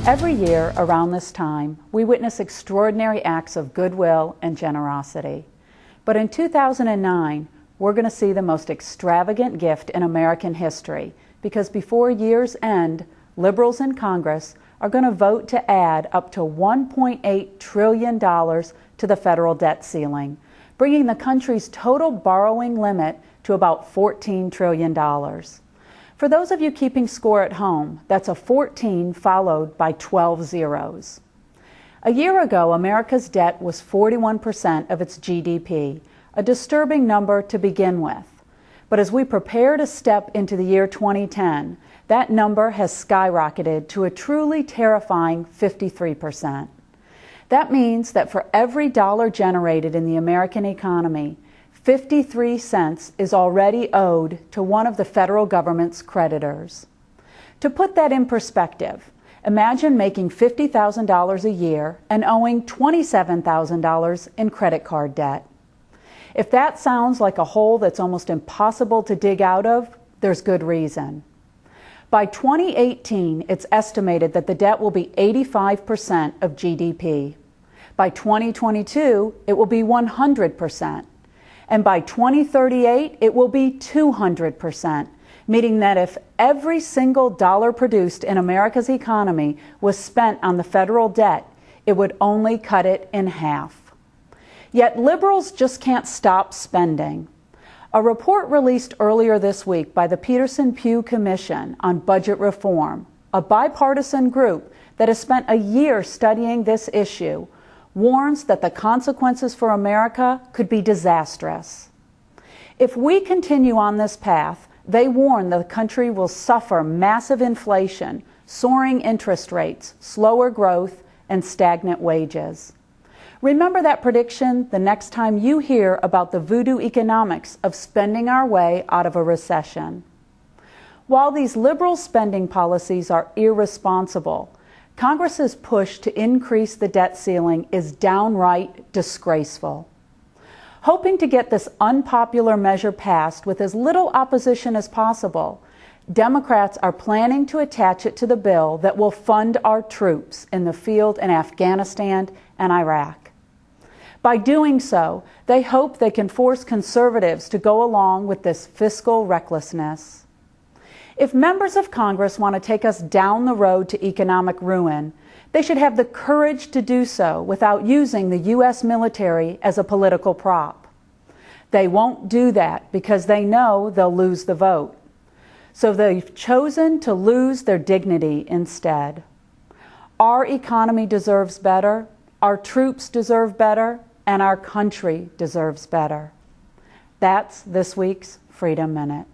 Every year around this time, we witness extraordinary acts of goodwill and generosity. But in 2009, we're going to see the most extravagant gift in American history, because before year's end, liberals in Congress are going to vote to add up to $1.8 trillion to the federal debt ceiling, bringing the country's total borrowing limit to about $14 trillion. For those of you keeping score at home, that's a 14 followed by 12 zeros. A year ago, America's debt was 41% of its GDP, a disturbing number to begin with. But as we prepare to step into the year 2010, that number has skyrocketed to a truly terrifying 53%. That means that for every dollar generated in the American economy, 53 cents is already owed to one of the federal government's creditors. To put that in perspective, imagine making $50,000 a year and owing $27,000 in credit card debt. If that sounds like a hole that's almost impossible to dig out of, there's good reason. By 2018, it's estimated that the debt will be 85% of GDP. By 2022, it will be 100%. And by 2038, it will be 200%, meaning that if every single dollar produced in America's economy was spent on the federal debt, it would only cut it in half. Yet liberals just can't stop spending. A report released earlier this week by the Peterson-Pew Commission on Budget Reform, a bipartisan group that has spent a year studying this issue, warns that the consequences for America could be disastrous. If we continue on this path, they warn the country will suffer massive inflation, soaring interest rates, slower growth, and stagnant wages. Remember that prediction the next time you hear about the voodoo economics of spending our way out of a recession. While these liberal spending policies are irresponsible, Congress's push to increase the debt ceiling is downright disgraceful. Hoping to get this unpopular measure passed with as little opposition as possible, Democrats are planning to attach it to the bill that will fund our troops in the field in Afghanistan and Iraq. By doing so, they hope they can force conservatives to go along with this fiscal recklessness. If members of Congress want to take us down the road to economic ruin, they should have the courage to do so without using the U.S. military as a political prop. They won't do that because they know they'll lose the vote. So they've chosen to lose their dignity instead. Our economy deserves better, our troops deserve better, and our country deserves better. That's this week's Freedom Minute.